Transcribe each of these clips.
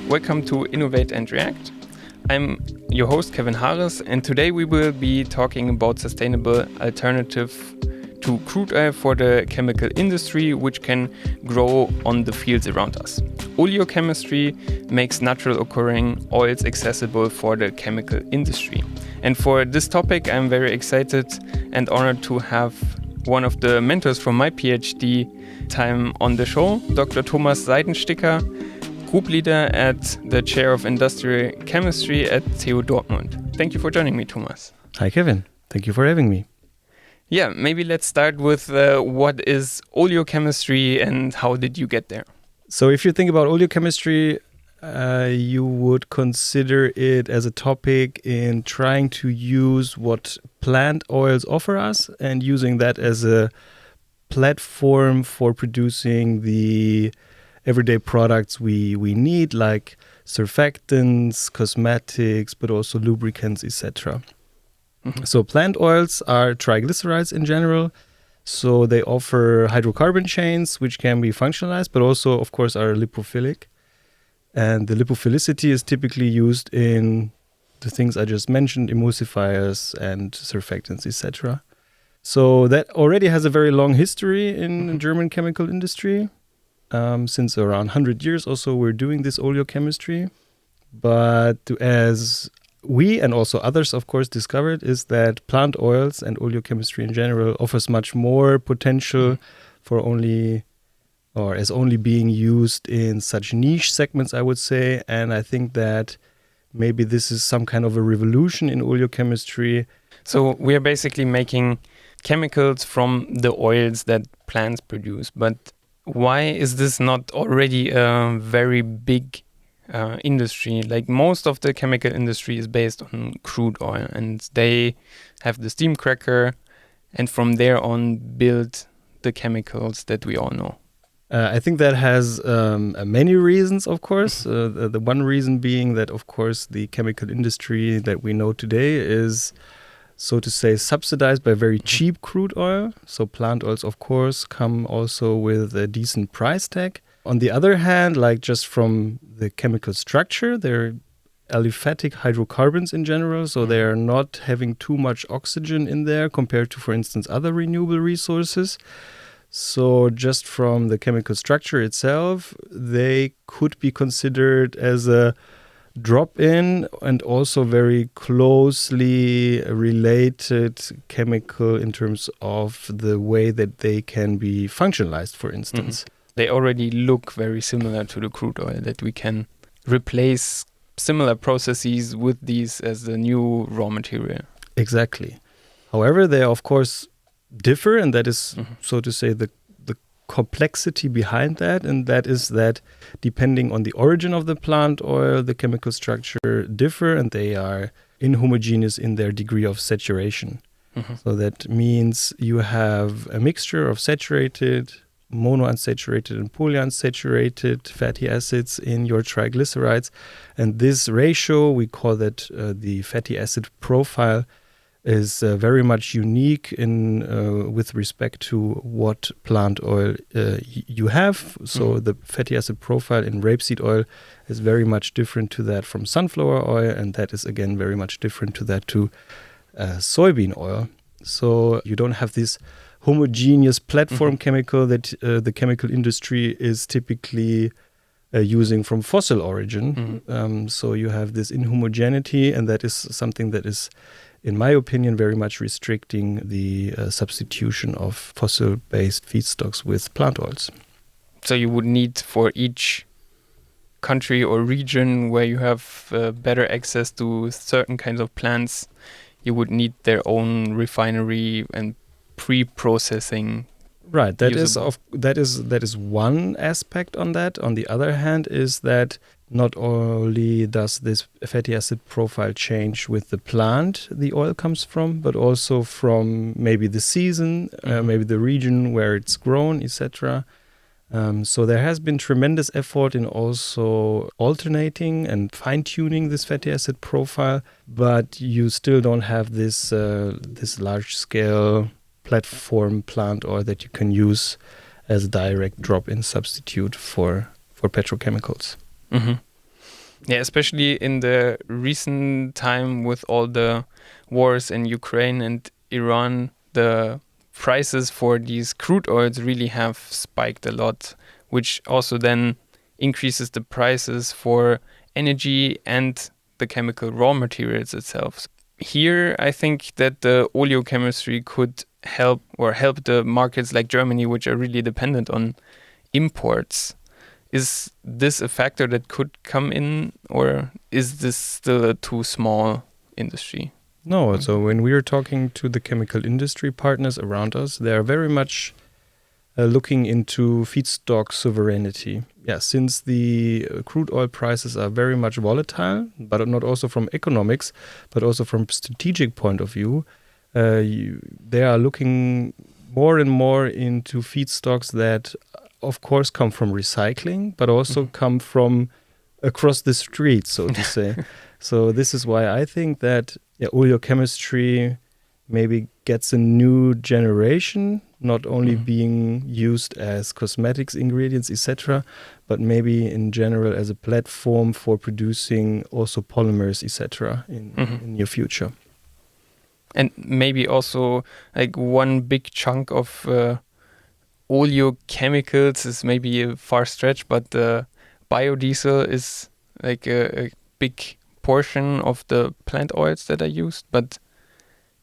Welcome to Innovate and React. I'm your host, Kevin Hares, and today we will be talking about sustainable alternative to crude oil for the chemical industry, which can grow on the fields around us. Oleochemistry makes natural occurring oils accessible for the chemical industry. And for this topic, I'm very excited and honored to have one of the mentors from my PhD time on the show, Dr. Thomas Seidensticker, Group Leader at the Chair of Industrial Chemistry at TU Dortmund. Thank you for joining me, Thomas. Hi, Kevin. Thank you for having me. Yeah, maybe let's start with what is oleochemistry and how did you get there? So if you think about oleochemistry, you would consider it as a topic in trying to use what plant oils offer us and using that as a platform for producing the everyday products we need, like surfactants, cosmetics, but also lubricants, etc. Mm-hmm. So plant oils are triglycerides in general. So they offer hydrocarbon chains, which can be functionalized, but also, of course, are lipophilic. And the lipophilicity is typically used in the things I just mentioned, emulsifiers and surfactants, etc. So that already has a very long history in the German chemical industry. Since around 100 years or so, we're doing this oleochemistry. But as we and also others, of course, discovered is that plant oils and oleochemistry in general offers much more potential for only being used in such niche segments, I would say. And I think that maybe this is some kind of a revolution in oleochemistry. So we are basically making chemicals from the oils that plants produce. But why is this not already a very big industry? Like most of the chemical industry is based on crude oil, and they have the steam cracker and from there on build the chemicals that we all know. I think that has many reasons, of course. The one reason being that, of course, the chemical industry that we know today is, so to say, subsidized by very cheap crude oil. So plant oils, of course, come also with a decent price tag. On the other hand, like just from the chemical structure, they're aliphatic hydrocarbons in general. So they are not having too much oxygen in there compared to, for instance, other renewable resources. So just from the chemical structure itself, they could be considered as a drop-in and also very closely related chemical in terms of the way that they can be functionalized, for instance. Mm-hmm. They already look very similar to the crude oil, that we can replace similar processes with these as the new raw material. Exactly. However, they of course differ, and that is, so to say, the complexity behind that, and that is that depending on the origin of the plant oil, the chemical structure differ, and they are inhomogeneous in their degree of saturation. Mm-hmm. So that means you have a mixture of saturated, monounsaturated and polyunsaturated fatty acids in your triglycerides, and this ratio, we call that the fatty acid profile, is very much unique in with respect to what plant oil you have. So the fatty acid profile in rapeseed oil is very much different to that from sunflower oil, and that is again very much different to that to soybean oil. So you don't have this homogeneous platform chemical that the chemical industry is typically using from fossil origin. So you have this inhomogeneity, and that is something that is, in my opinion, very much restricting the substitution of fossil-based feedstocks with plant oils. So you would need for each country or region where you have better access to certain kinds of plants, you would need their own refinery and pre-processing. Right, that is one aspect on that. On the other hand is that not only does this fatty acid profile change with the plant the oil comes from, but also from maybe the season, maybe the region where it's grown, etc. So there has been tremendous effort in also alternating and fine-tuning this fatty acid profile, but you still don't have this large-scale platform plant oil that you can use as a direct drop-in substitute for petrochemicals. Mm-hmm. Yeah, especially in the recent time with all the wars in Ukraine and Iran, the prices for these crude oils really have spiked a lot, which also then increases the prices for energy and the chemical raw materials itself. Here, I think that the oleochemistry could help the markets like Germany, which are really dependent on imports. Is this a factor that could come in, or is this still a too small industry? No, so when we are talking to the chemical industry partners around us, they are very much looking into feedstock sovereignty. Yeah, since the crude oil prices are very much volatile, but not also from economics, but also from strategic point of view, they are looking more and more into feedstocks that, of course, come from recycling, but also come from across the street, so to say. So this is why I think that oleochemistry maybe gets a new generation, not only being used as cosmetics ingredients, etc., but maybe in general as a platform for producing also polymers, etc., in near future. And maybe also like one big chunk of oleochemicals is maybe a far stretch, but the biodiesel is like a big portion of the plant oils that are used. But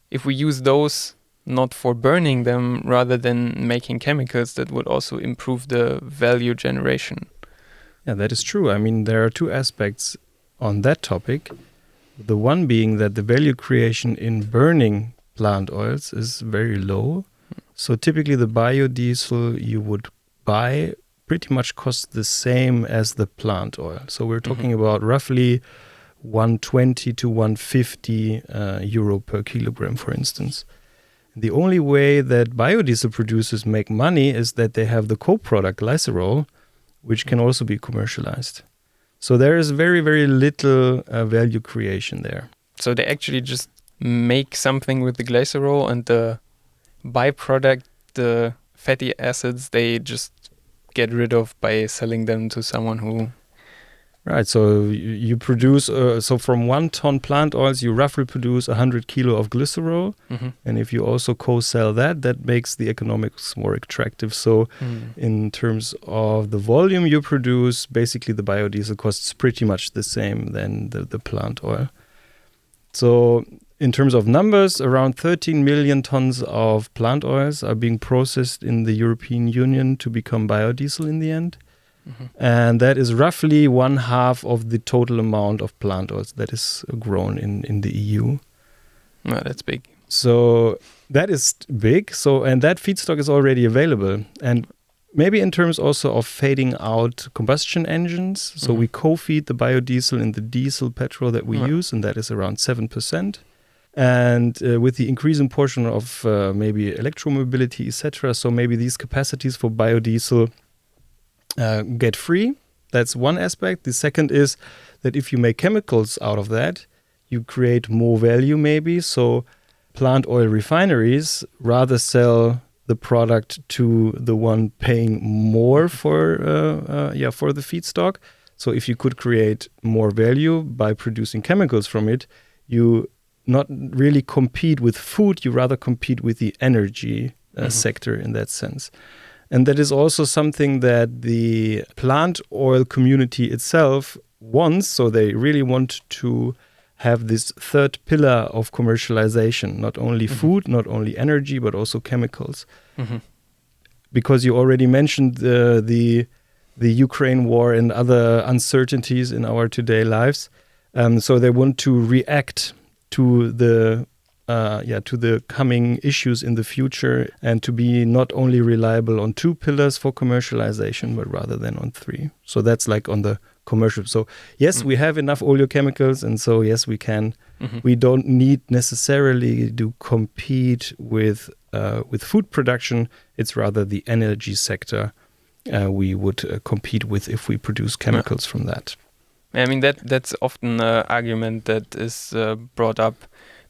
if we use those not for burning them rather than making chemicals, that would also improve the value generation. Yeah, that is true. I mean, there are two aspects on that topic. The one being that the value creation in burning plant oils is very low. So typically the biodiesel you would buy pretty much costs the same as the plant oil. So we're talking about roughly 120 to 150 euro per kilogram, for instance. The only way that biodiesel producers make money is that they have the co-product glycerol, which can also be commercialized. So there is very, very little value creation there. So they actually just make something with the glycerol, and the byproduct, the fatty acids, they just get rid of by selling them to someone who... Right, so you produce, so from 1 ton plant oils, you roughly produce 100 kilo of glycerol. And if you also co-sell that, that makes the economics more attractive. So in terms of the volume you produce, basically the biodiesel costs pretty much the same than the plant oil. So in terms of numbers, around 13 million tons of plant oils are being processed in the European Union to become biodiesel in the end. And that is roughly 1/2 of the total amount of plant oils that is grown in the EU. Oh, that's big. So that is big. So, and that feedstock is already available. And maybe in terms also of fading out combustion engines. So we co-feed the biodiesel in the diesel petrol that we use, and that is around 7%. And with the increasing portion of maybe electromobility, etc., so maybe these capacities for biodiesel get free. That's one aspect. The second is that if you make chemicals out of that, you create more value maybe. So plant oil refineries rather sell the product to the one paying more for the feedstock. So if you could create more value by producing chemicals from it, you not really compete with food, you rather compete with the energy sector in that sense. And that is also something that the plant oil community itself wants. So they really want to have this third pillar of commercialization, not only food, not only energy, but also chemicals. Because you already mentioned the Ukraine war and other uncertainties in our today lives. So they want to react to the coming issues in the future, and to be not only reliable on 2 pillars for commercialization, but rather than on 3. So that's like on the commercial. So yes, we have enough oleochemicals, and so yes, we can. We don't need necessarily to compete with food production. It's rather the energy sector we would compete with if we produce chemicals from that. I mean, that's often an argument that is brought up,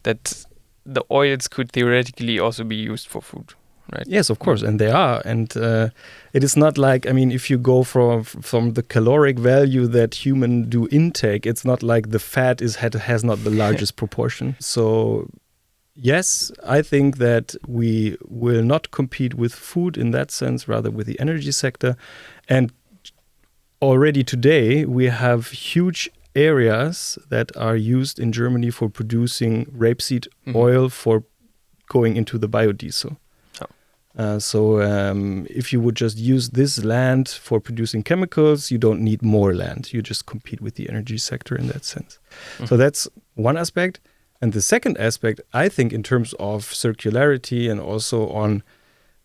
that the oils could theoretically also be used for food, right? Yes, of course, and they are. And it is not like, I mean, if you go from the caloric value that human do intake, it's not like the fat has not the largest proportion. So yes, I think that we will not compete with food in that sense, rather with the energy sector. And already today, we have huge areas that are used in Germany for producing rapeseed oil for going into the biodiesel. So if you would just use this land for producing chemicals, you don't need more land. You just compete with the energy sector in that sense. So that's one aspect. And the second aspect, I think, in terms of circularity and also on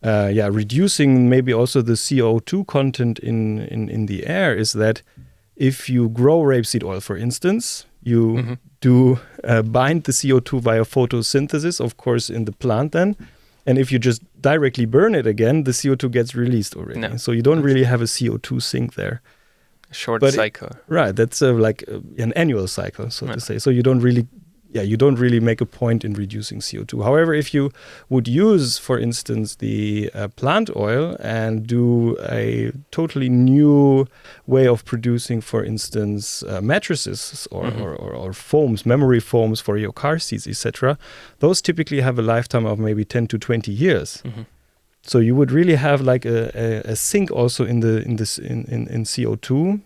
reducing maybe also the CO2 content in the air, is that if you grow rapeseed oil, for instance, you do bind the CO2 via photosynthesis, of course, in the plant then. And if you just directly burn it again, the CO2 gets released already. No. So you don't really have a CO2 sink there. Short cycle. Right. That's like an annual cycle, so to say. So you don't really make a point in reducing CO2. However, if you would use, for instance, the plant oil and do a totally new way of producing, for instance, mattresses or foams, memory foams for your car seats, etc., those typically have a lifetime of maybe 10 to 20 years. So you would really have like a sink also in CO2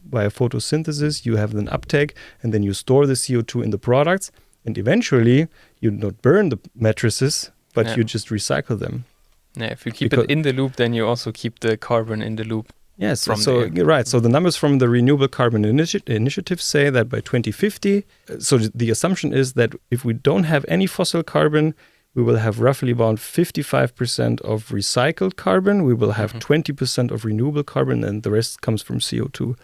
via photosynthesis. You have an uptake, and then you store the CO2 in the products. And eventually, you not burn the mattresses, but you just recycle them. Yeah, if you keep it in the loop, then you also keep the carbon in the loop. Yes, so the numbers from the Renewable Carbon Initiative say that by 2050, so the assumption is that if we don't have any fossil carbon, we will have roughly about 55% of recycled carbon. We will have 20% of renewable carbon, and the rest comes from CO2.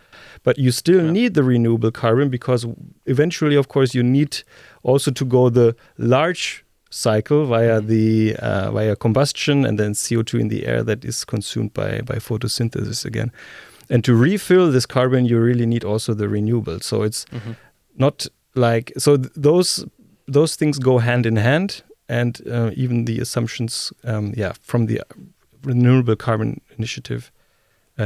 But you still need the renewable carbon, because eventually, of course, you need also to go the large cycle via via combustion and then CO2 in the air that is consumed by photosynthesis again. And to refill this carbon, you really need also the renewable. So it's not like, so those things go hand in hand. And even the assumptions from the Renewable Carbon Initiative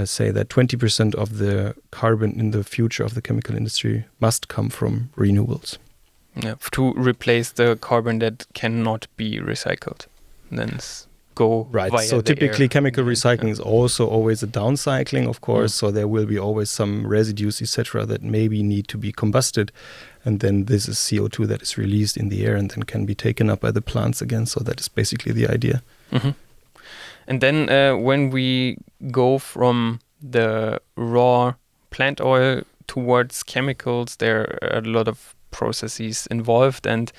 say that 20% of the carbon in the future of the chemical industry must come from renewables. Yeah, to replace the carbon that cannot be recycled. Then go right. Via so the typically air. Chemical recycling is also always a downcycling, of course. So there will be always some residues, etc., that maybe need to be combusted. And then this is CO2 that is released in the air and then can be taken up by the plants again. So that is basically the idea. And then when we go from the raw plant oil towards chemicals, there are a lot of processes involved. And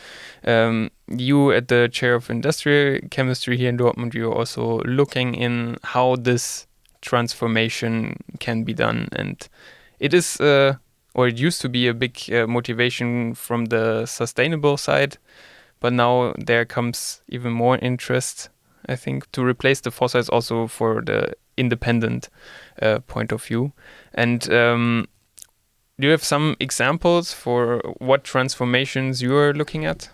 you, at the chair of industrial chemistry here in Dortmund, you're also looking in how this transformation can be done. And it is... or it used to be a big motivation from the sustainable side, but now there comes even more interest, I think, to replace the fossils also for the independent point of view. And do you have some examples for what transformations you are looking at?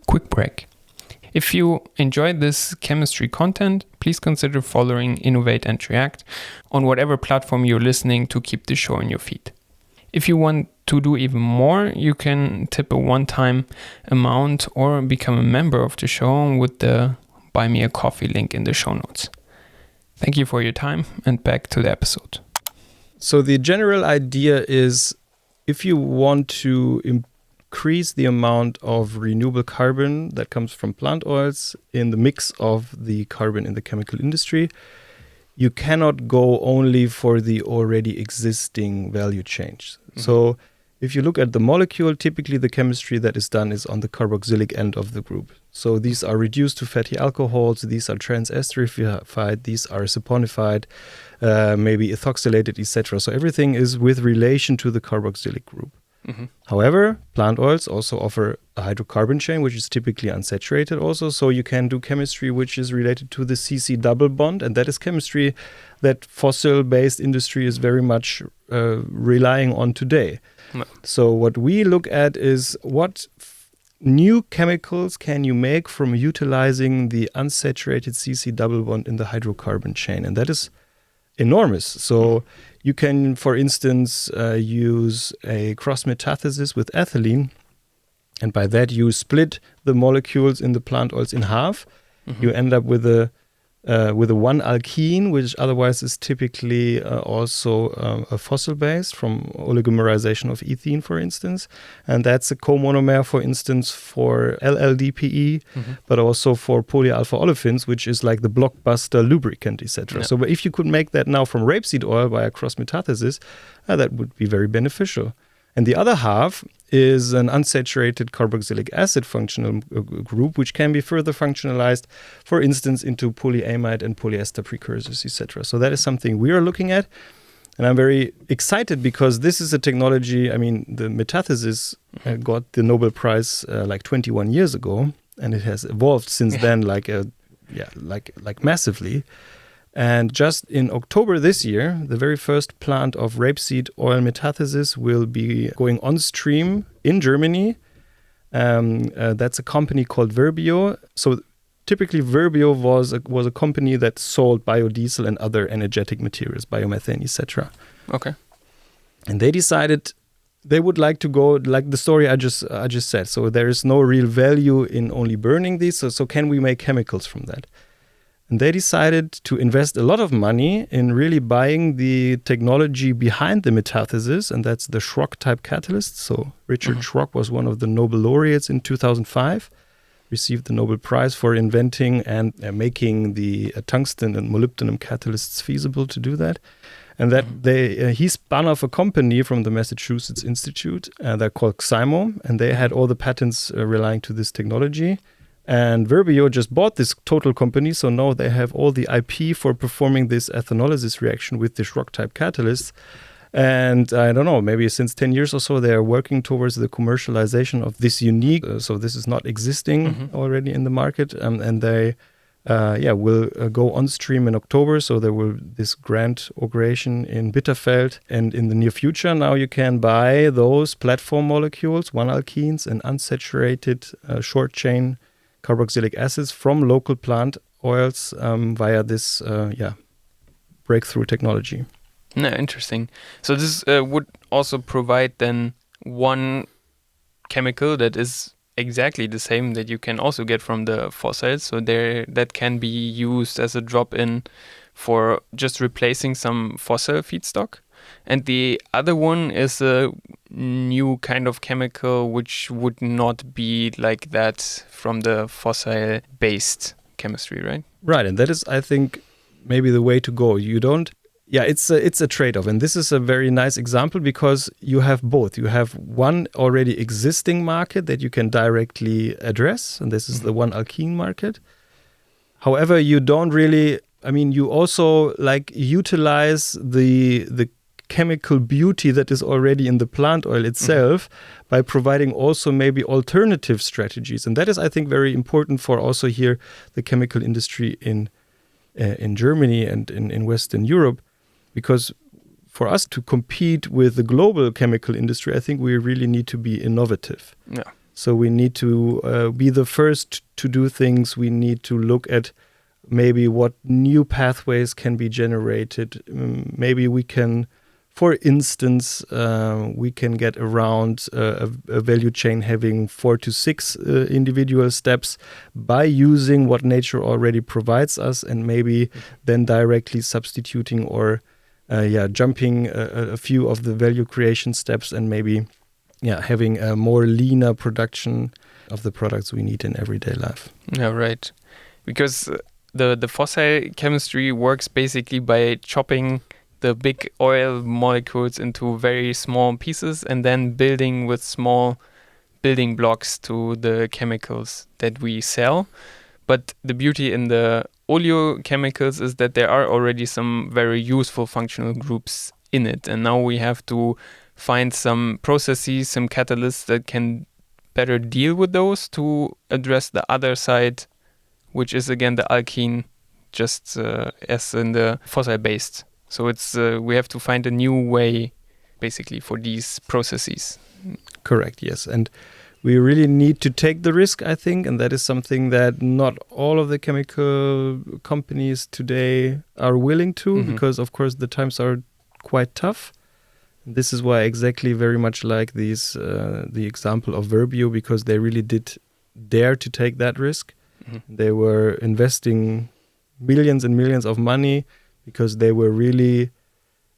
Quick break. If you enjoyed this chemistry content, please consider following Innovate and React on whatever platform you're listening to keep the show in your feed. If you want to do even more, you can tip a one-time amount or become a member of the show with the Buy Me a Coffee link in the show notes. Thank you for your time, and back to the episode. So the general idea is, if you want to increase the amount of renewable carbon that comes from plant oils in the mix of the carbon in the chemical industry, you cannot go only for the already existing value change. So if you look at the molecule, typically the chemistry that is done is on the carboxylic end of the group. So these are reduced to fatty alcohols, these are transesterified, these are saponified, maybe ethoxylated, etc. So everything is with relation to the carboxylic group. However, plant oils also offer a hydrocarbon chain, which is typically unsaturated also. So you can do chemistry which is related to the CC double bond. And that is chemistry that fossil-based industry is very much relying on today. So what we look at is what new chemicals can you make from utilizing the unsaturated CC double bond in the hydrocarbon chain? And that is enormous. So you can, for instance, use a cross-metathesis with ethylene, and by that you split the molecules in the plant oils in half. You end up with a one alkene, which otherwise is typically also a fossil base from oligomerization of ethene, for instance. And that's a co-monomer, for instance, for LLDPE, but also for polyalpha olefins, which is like the blockbuster lubricant, etc. Yeah. So if you could make that now from rapeseed oil via cross-metathesis, that would be very beneficial. And the other half is an unsaturated carboxylic acid functional group, which can be further functionalized, for instance, into polyamide and polyester precursors, etc. So that is something we are looking at. And I'm very excited because this is a technology, I mean, the metathesis got the Nobel Prize like 21 years ago, and it has evolved since then like massively. And just in October this year, the very first plant of rapeseed oil metathesis will be going on stream in Germany. That's a company called Verbio. So typically Verbio was a company that sold biodiesel and other energetic materials, biomethane, etc. Okay. And they decided they would like to go like the story I just said. So there is no real value in only burning these. So can we make chemicals from that? And they decided to invest a lot of money in really buying the technology behind the metathesis, and that's the Schrock type catalyst. So Richard Schrock was one of the Nobel laureates in 2005, received the Nobel Prize for inventing and making the tungsten and molybdenum catalysts feasible to do that. And that he spun off a company from the Massachusetts Institute. They're called Xymo, and they had all the patents relying to this technology. And Verbio just bought this total company, so now they have all the IP for performing this ethanolysis reaction with the Schrock type catalysts. And I don't know, maybe since 10 years or so, they are working towards the commercialization of this unique. So this is not existing already in the market, and they will go on stream in October. So there will this grand inauguration in Bitterfeld, and in the near future, now you can buy those platform molecules, 1-alkenes and unsaturated short chain carboxylic acids from local plant oils via this breakthrough technology. No, interesting. So this would also provide then one chemical that is exactly the same that you can also get from the fossils. So that can be used as a drop-in for just replacing some fossil feedstock. And the other one is a new kind of chemical which would not be like that from the fossil-based chemistry, right? Right, and that is, I think, maybe the way to go. It's a trade-off, and this is a very nice example because you have both. You have one already existing market that you can directly address, and this is the 1-alkene market. However, you don't really, you also utilize the chemical beauty that is already in the plant oil itself by providing also maybe alternative strategies. And that is, I think, very important for also here the chemical industry in Germany and in Western Europe, because for us to compete with the global chemical industry, I think we really need to be innovative. Yeah. So we need to be the first to do things. We need to look at maybe what new pathways can be generated. Maybe we can, for instance, we can get around a value chain having 4 to 6 individual steps by using what nature already provides us, and maybe then directly substituting or jumping a few of the value creation steps, and maybe having a more leaner production of the products we need in everyday life. Yeah, right. Because the fossil chemistry works basically by chopping the big oil molecules into very small pieces and then building with small building blocks to the chemicals that we sell. But the beauty in the oleochemicals is that there are already some very useful functional groups in it. And now we have to find some processes, some catalysts that can better deal with those to address the other side, which is again the alkene, just as in the fossil-based. So it's we have to find a new way, basically, for these processes. Correct, yes. And we really need to take the risk, I think, and that is something that not all of the chemical companies today are willing to, because of course the times are quite tough. This is why exactly very much like the example of Verbio, because they really did dare to take that risk. They were investing millions and millions of money because they were really,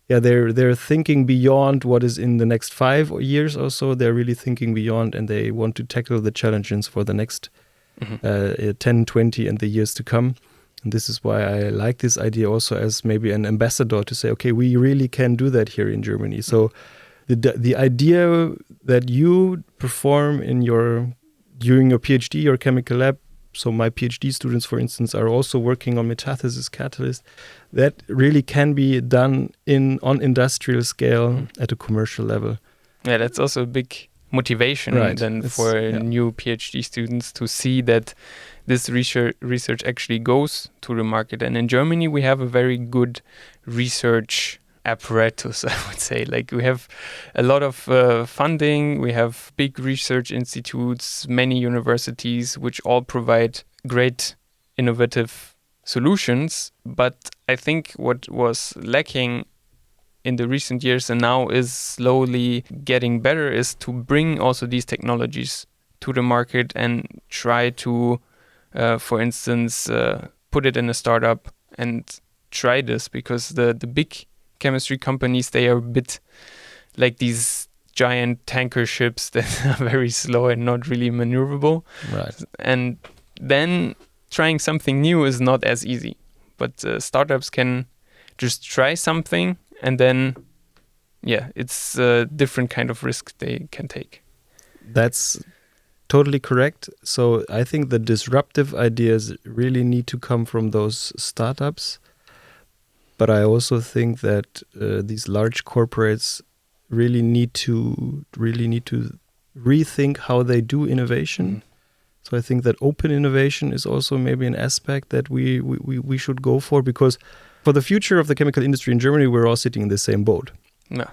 they're thinking beyond what is in the next 5 years or so. They're really thinking beyond, and they want to tackle the challenges for the next 10, 20 and the years to come. And this is why I like this idea also as maybe an ambassador to say, okay, we really can do that here in Germany. So the idea that you perform during your PhD, your chemical lab, so my PhD students, for instance, are also working on metathesis catalyst. That really can be done on industrial scale at a commercial level. Yeah, that's also a big motivation for new PhD students to see that this research actually goes to the market. And in Germany, we have a very good research apparatus, I would say. Like, we have a lot of funding, we have big research institutes, many universities, which all provide great innovative solutions. But I think what was lacking in the recent years and now is slowly getting better is to bring also these technologies to the market and try to, for instance, put it in a startup and try this, because the big chemistry companies, they are a bit like these giant tanker ships that are very slow and not really maneuverable. Right. And then trying something new is not as easy. But startups can just try something, and then, it's a different kind of risk they can take. That's totally correct. So I think the disruptive ideas really need to come from those startups. But I also think that these large corporates really need to rethink how they do innovation. So I think that open innovation is also maybe an aspect that we should go for, because for the future of the chemical industry in Germany, we're all sitting in the same boat. No.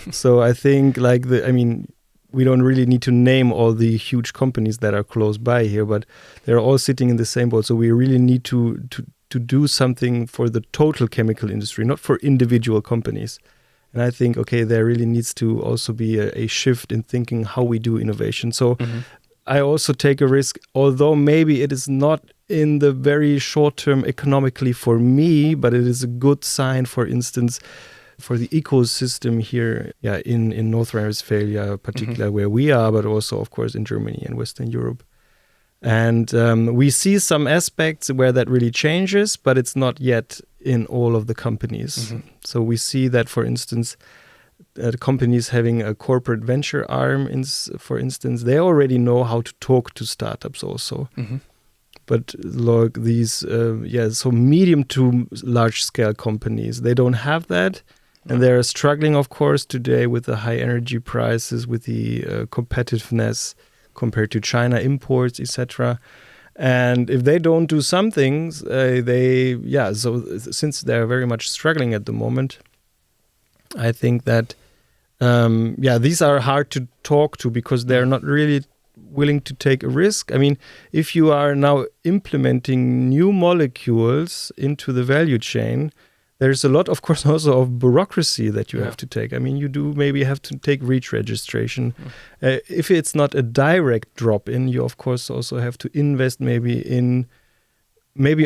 So I think we don't really need to name all the huge companies that are close by here, but they're all sitting in the same boat. So we really need to do something for the total chemical industry, not for individual companies. And I think, there really needs to also be a shift in thinking how we do innovation. So I also take a risk, although maybe it is not in the very short term economically for me, but it is a good sign, for instance, for the ecosystem here in North Rhine-Westphalia, particularly where we are, but also, of course, in Germany and Western Europe. And we see some aspects where that really changes, but it's not yet in all of the companies. So we see that, for instance, the companies having a corporate venture arm, for instance, they already know how to talk to startups also. But look, these, so medium to large scale companies, they don't have that. And they're struggling, of course, today with the high energy prices, with the competitiveness compared to China imports, etc. And if they don't do some things, so since they're very much struggling at the moment, I think that, these are hard to talk to because they're not really willing to take a risk. I mean, if you are now implementing new molecules into the value chain, there's a lot, of course, also of bureaucracy that you have to take. I mean, you do maybe have to take REACH registration. If it's not a direct drop-in, you, of course, also have to invest maybe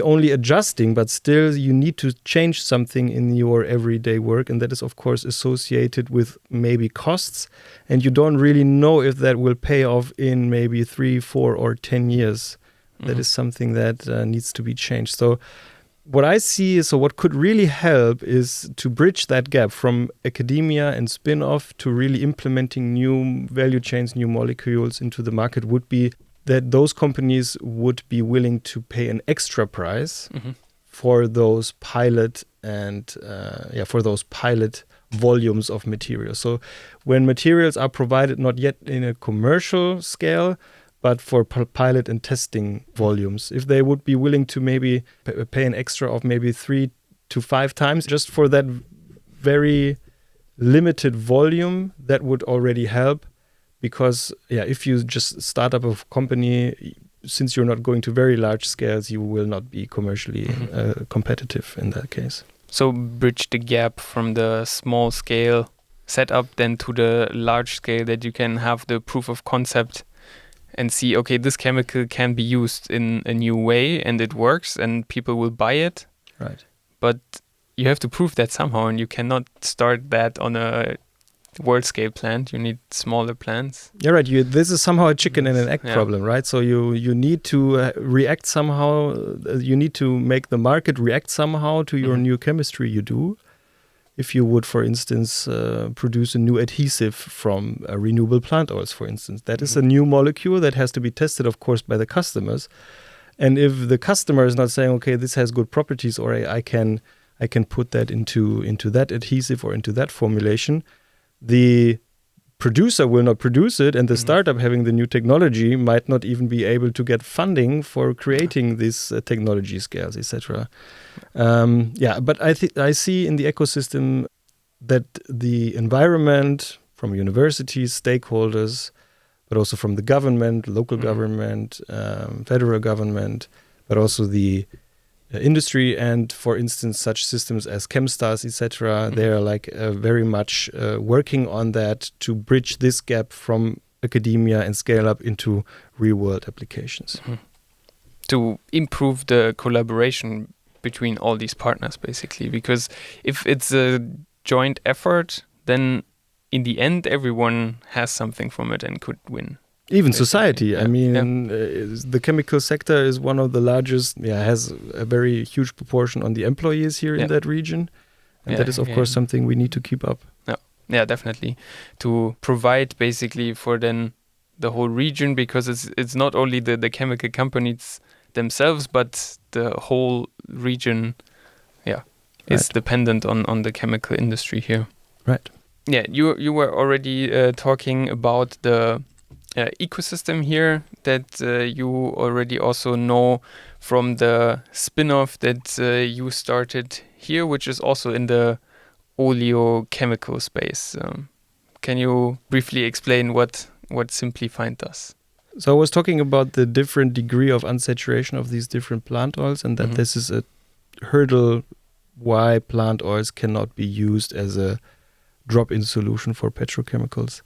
only adjusting, but still you need to change something in your everyday work. And that is, of course, associated with maybe costs. And you don't really know if that will pay off in maybe 3, 4, or 10 years. That is something that needs to be changed. So what I see is, what could really help is to bridge that gap from academia and Spinoff to really implementing new value chains, new molecules into the market, would be that those companies would be willing to pay an extra price for those pilot volumes of material. So when materials are provided not yet in a commercial scale, but for pilot and testing volumes, if they would be willing to maybe pay an extra of maybe 3 to 5 times just for that very limited volume, that would already help. because if you just start up a company, since you're not going to very large scales, you will not be commercially competitive in that case. So bridge the gap from the small scale setup then to the large scale, that you can have the proof of concept and see, okay, this chemical can be used in a new way and it works and people will buy it. Right. But you have to prove that somehow, and you cannot start that on a world scale plant. You need smaller plants. Yeah, right. This is somehow a chicken and an egg problem, right? So you need to react somehow. You need to make the market react somehow to your new chemistry you do. If you would, for instance, produce a new adhesive from renewable plant oils, for instance, that is a new molecule that has to be tested, of course, by the customers. And if the customer is not saying, okay, this has good properties, or I can put that into that adhesive or into that formulation, the producer will not produce it, and the startup having the new technology might not even be able to get funding for creating these technology scales, etc. But I see in the ecosystem that the environment, from universities, stakeholders, but also from the government, local government, federal government, but also the industry, and for instance such systems as ChemStars, etc. They are like very much working on that to bridge this gap from academia and scale up into real world applications. To improve the collaboration between all these partners, basically, because if it's a joint effort, then in the end everyone has something from it and could win. Even society. I mean, the chemical sector is one of the largest, has a very huge proportion on the employees here in that region. And that is, of course, something we need to keep up. Yeah, definitely. To provide basically for then the whole region, because it's not only the chemical companies themselves, but the whole region is dependent on the chemical industry here. Right. Yeah, you were already talking about the ecosystem here that you already also know from the Spinoff that you started here, which is also in the oleochemical space. Can you briefly explain what Simplyfined does? So I was talking about the different degree of unsaturation of these different plant oils, and that this is a hurdle why plant oils cannot be used as a drop-in solution for petrochemicals.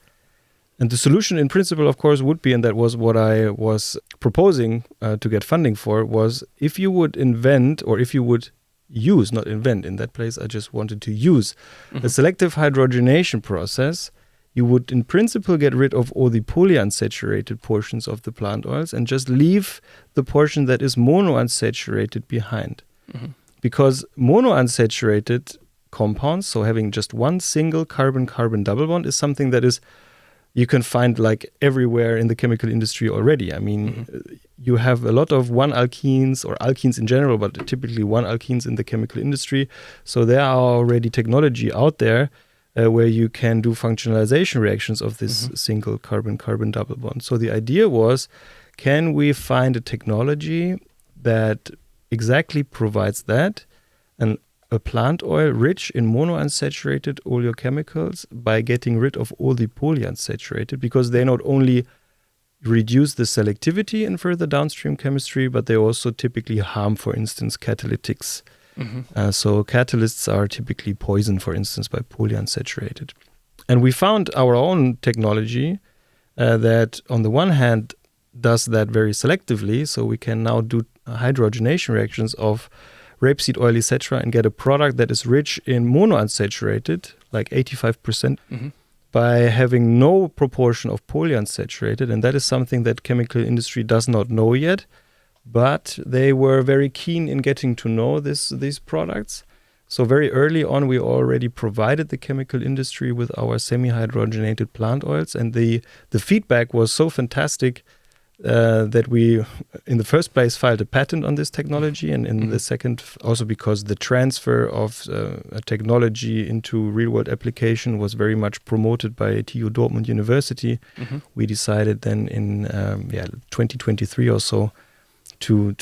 And the solution in principle, of course, would be, and that was what I was proposing to get funding for, was if you would invent, or if you would use, not invent, in that place I just wanted to use, a selective hydrogenation process, you would in principle get rid of all the polyunsaturated portions of the plant oils and just leave the portion that is monounsaturated behind. Because monounsaturated compounds, so having just one single carbon-carbon double bond, is something that is you can find like everywhere in the chemical industry already. I mean, you have a lot of 1-alkenes or alkenes in general, but typically 1-alkenes in the chemical industry. So there are already technology out there where you can do functionalization reactions of this single carbon-carbon double bond. So the idea was, can we find a technology that exactly provides that, and a plant oil rich in monounsaturated oleochemicals, by getting rid of all the polyunsaturated, because they not only reduce the selectivity in further downstream chemistry, but they also typically harm, for instance, catalytics. So catalysts are typically poisoned, for instance, by polyunsaturated. And we found our own technology that on the one hand does that very selectively, so we can now do hydrogenation reactions of rapeseed oil, etc., and get a product that is rich in monounsaturated, like 85%, by having no proportion of polyunsaturated. And that is something that chemical industry does not know yet, but they were very keen in getting to know these products. So very early on, we already provided the chemical industry with our semi-hydrogenated plant oils, and the feedback was so fantastic that we, in the first place, filed a patent on this technology, and in the second, also because the transfer of a technology into real-world application was very much promoted by TU Dortmund University. We decided then in 2023 or so to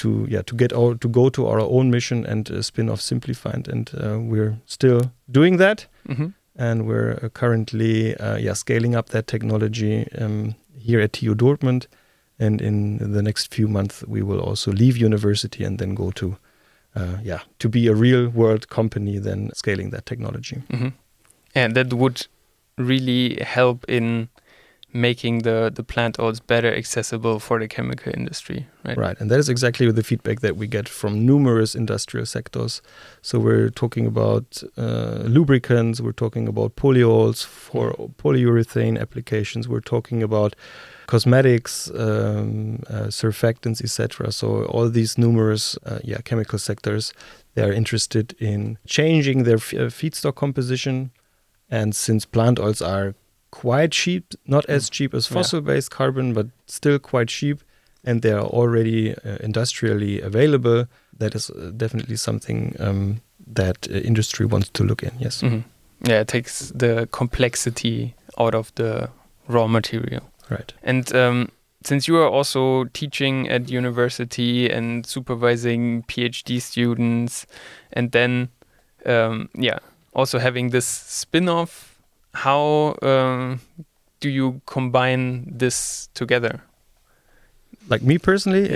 go to our own mission and spin off Simplyfined, and we're still doing that. and we're currently scaling up that technology here at TU Dortmund. And in the next few months, we will also leave university and then go to be a real world company, then scaling that technology. Mm-hmm. And that would really help in making the plant oils better accessible for the chemical industry, right? Right, and that is exactly the feedback that we get from numerous industrial sectors. So we're talking about lubricants, we're talking about polyols for polyurethane applications, we're talking about cosmetics, surfactants, etc. So all these numerous chemical sectors, they are interested in changing their feedstock composition. And since plant oils are quite cheap, not as cheap as fossil-based carbon, but still quite cheap, and they are already industrially available, that is definitely something that industry wants to look in, yes. Mm-hmm. Yeah, it takes the complexity out of the raw material. Right. And since you are also teaching at university and supervising PhD students, and then, also having this spin-off, how do you combine this together? Like me personally,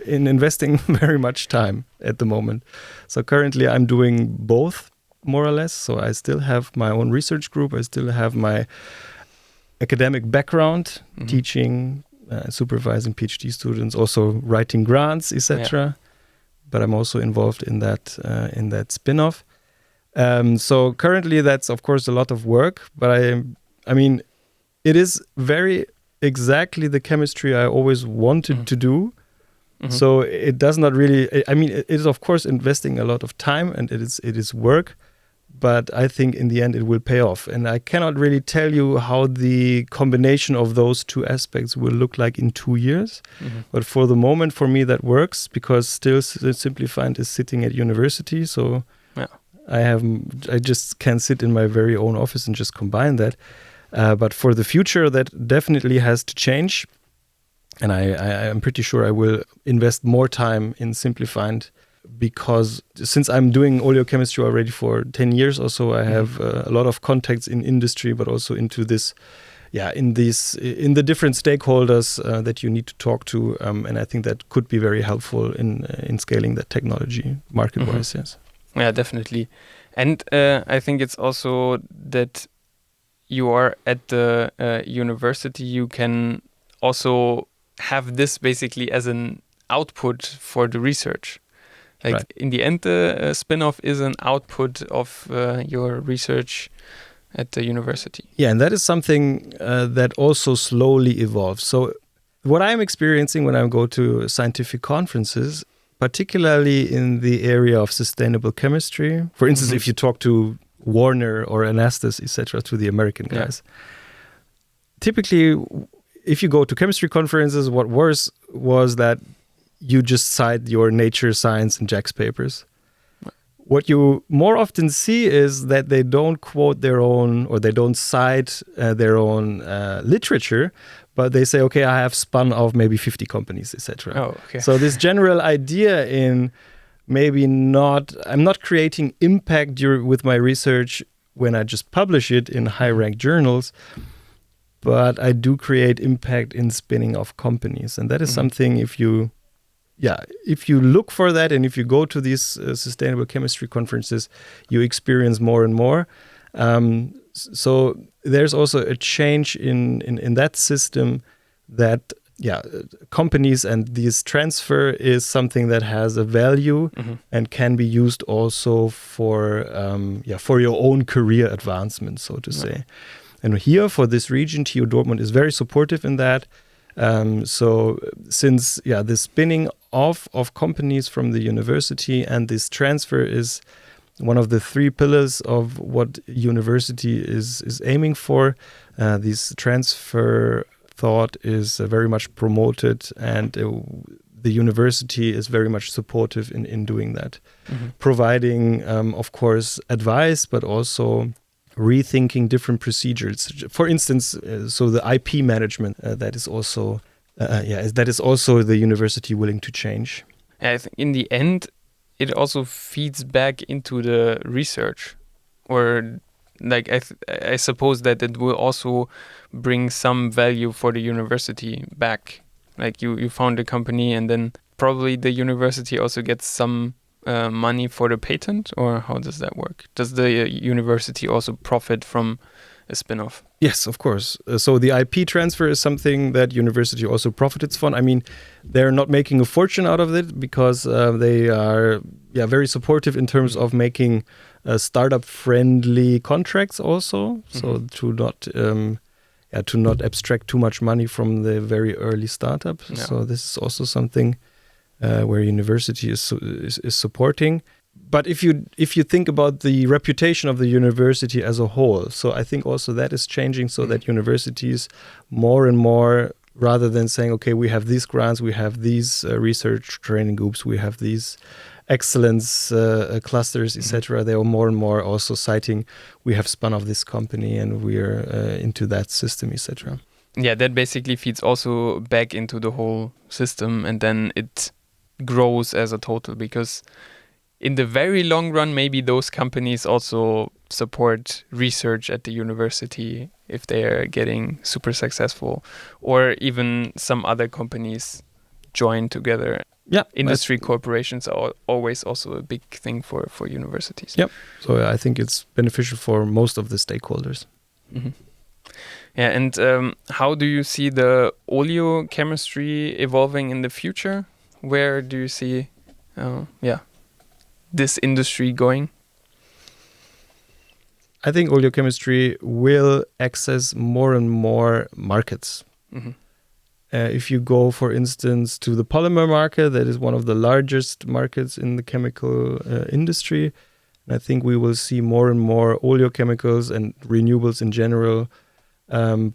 in investing very much time at the moment. So currently I'm doing both, more or less. So I still have my own research group. I still have my academic background, teaching, supervising PhD students, also writing grants, etc. But I'm also involved in that spin-off. So currently that's of course a lot of work, but I mean, it is very exactly the chemistry I always wanted to do. Mm-hmm. So it does not really, I mean, it is of course investing a lot of time and it is work, but I think in the end it will pay off. And I cannot really tell you how the combination of those two aspects will look like in 2 years. Mm-hmm. But for the moment, for me, that works because still Simplyfined is sitting at university. So I just can sit in my very own office and just combine that. But for the future, that definitely has to change. And I'm pretty sure I will invest more time in Simplyfined because since I'm doing oleochemistry already for 10 years or so, I have a lot of contacts in industry, but also into this, in the different stakeholders that you need to talk to. And I think that could be very helpful in scaling that technology market-wise, yes. Yeah, definitely. And I think it's also that you are at the university, you can also have this basically as an output for the research. Like right. In the end, the spin-off is an output of your research at the university. Yeah, and that is something that also slowly evolves. So what I'm experiencing when I go to scientific conferences, particularly in the area of sustainable chemistry, for instance, if you talk to Warner or Anastas, etc., to the American guys, typically, if you go to chemistry conferences, what was that you just cite your Nature, Science, and JACS papers. What you more often see is that they don't quote their own, or they don't cite their own literature, but they say, okay, I have spun off maybe 50 companies, etc. Oh, okay. So this general idea in I'm not creating impact with my research when I just publish it in high-ranked journals, but I do create impact in spinning off companies. And that is something if you look for that and if you go to these sustainable chemistry conferences, you experience more and more. So there's also a change in that system that companies and this transfer is something that has a value and can be used also for your own career advancement, so to say. And here for this region, TU Dortmund is very supportive in that. So since the spinning off of companies from the university and this transfer is one of the 3 pillars of what university is aiming for, this transfer thought is very much promoted, and the university is very much supportive in doing that, providing, of course, advice, but also rethinking different procedures. For instance, so the IP management, that is also the university willing to change. I think in the end, it also feeds back into the research, or Like I suppose that it will also bring some value for the university back. Like you found a company and then probably the university also gets some money for the patent, or how does that work? Does the university also profit from a spin-off? Yes, of course. So the IP transfer is something that university also profits from. I mean, they're not making a fortune out of it because they are very supportive in terms of making startup-friendly contracts also. So to not abstract too much money from the very early startup. Yeah. So this is also something where university is supporting. But if you think about the reputation of the university as a whole, so I think also that is changing, so that universities more and more, rather than saying, okay, we have these grants, we have these research training groups, we have these excellence clusters, etc., they are more and more also citing, we have spun off this company and we're into that system, etc. Yeah, that basically feeds also back into the whole system, and then it grows as a total, because in the very long run, maybe those companies also support research at the university if they are getting super successful, or even some other companies join together. Yeah, industry corporations are always also a big thing for universities. Yep. So I think it's beneficial for most of the stakeholders. Mm-hmm. Yeah, and how do you see the oleochemistry evolving in the future? Where do you see, this industry going? I think oleochemistry will access more and more markets. Mm-hmm. If you go, for instance, to the polymer market, that is one of the largest markets in the chemical industry. And I think we will see more and more oleochemicals and renewables in general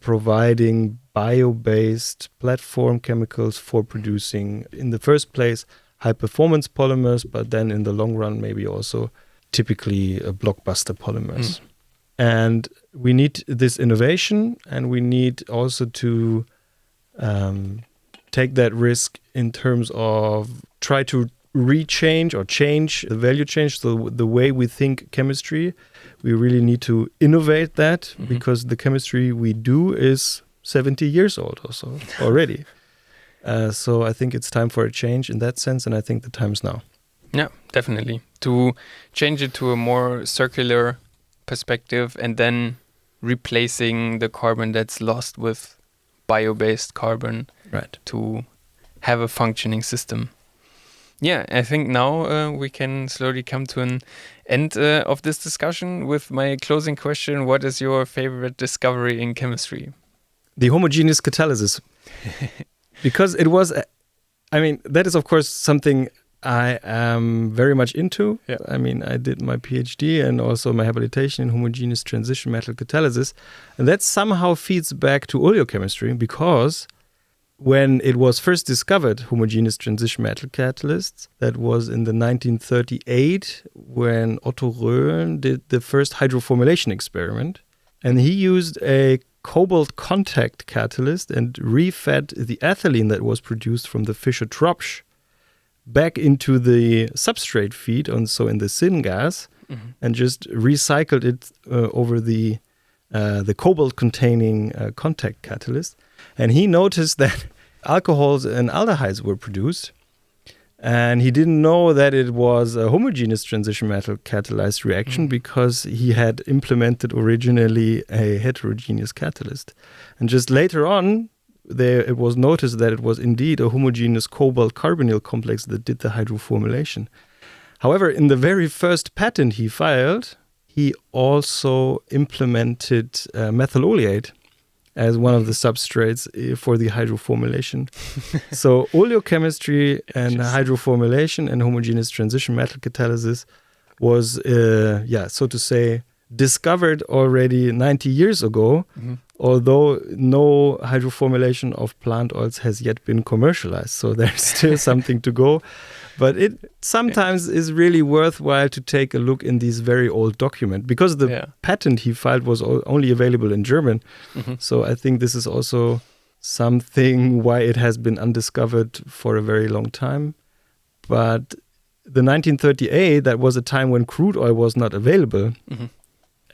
providing bio-based platform chemicals for producing, in the first place, high-performance polymers, but then in the long run, maybe also typically blockbuster polymers. And we need this innovation, and we need also to take that risk in terms of try to change the value change. So the way we think chemistry, we really need to innovate that, because the chemistry we do is 70 years old also already. So I think it's time for a change in that sense, and I think the time is now. Yeah, definitely. To change it to a more circular perspective, and then replacing the carbon that's lost with bio-based carbon, right, to have a functioning system. Yeah, I think now we can slowly come to an end of this discussion with my closing question. What is your favorite discovery in chemistry? The homogeneous catalysis. Because it was, that is of course something I am very much into. Yeah. I did my PhD and also my habilitation in homogeneous transition metal catalysis. And that somehow feeds back to oleochemistry, because when it was first discovered, homogeneous transition metal catalysts, that was in the 1938 when Otto Röhm did the first hydroformylation experiment. And he used a cobalt contact catalyst and refed the ethylene that was produced from the Fischer-Tropsch back into the substrate feed, and so in the syngas, and just recycled it over the cobalt-containing contact catalyst. And he noticed that alcohols and aldehydes were produced, and he didn't know that it was a homogeneous transition metal catalyzed reaction, because he had implemented originally a heterogeneous catalyst. And just later on, it was noticed that it was indeed a homogeneous cobalt carbonyl complex that did the hydroformylation. However, in the very first patent he filed, he also implemented methyl oleate as one of the substrates for the hydroformylation. So oleochemistry and hydroformylation and homogeneous transition metal catalysis was, so to say, discovered already 90 years ago, although no hydroformylation of plant oils has yet been commercialized. So there's still something to go. But it sometimes is really worthwhile to take a look in these very old documents, because the patent he filed was only available in German. So I think this is also something why it has been undiscovered for a very long time. But the 1938, that was a time when crude oil was not available.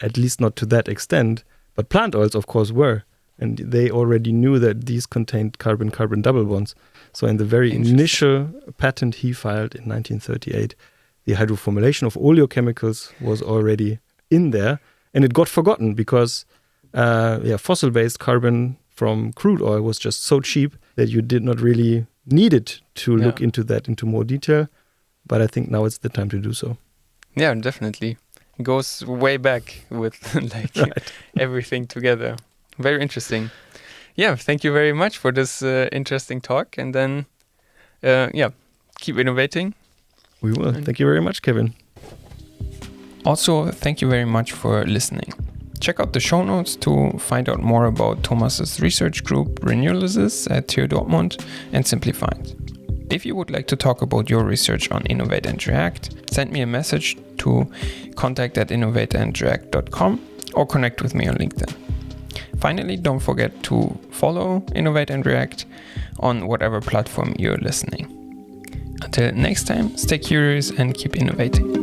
at least not to that extent. But plant oils, of course, were. And they already knew that these contained carbon-carbon double bonds. So in the very initial patent he filed in 1938, the hydroformylation of oleochemicals was already in there. And it got forgotten because fossil-based carbon from crude oil was just so cheap that you did not really need it to look into that into more detail. But I think now it's the time to do so. Yeah, definitely. It goes way back with everything together. Very interesting. Yeah, thank you very much for this interesting talk. And then, keep innovating. We will. Thank you very much, Kevin. Also, thank you very much for listening. Check out the show notes to find out more about Thomas's research group Renewables at TU Dortmund and Simplyfined. If you would like to talk about your research on Innovate and React, send me a message to contact@innovateandreact.com or connect with me on LinkedIn. Finally, don't forget to follow Innovate and React on whatever platform you're listening. Until next time, stay curious and keep innovating.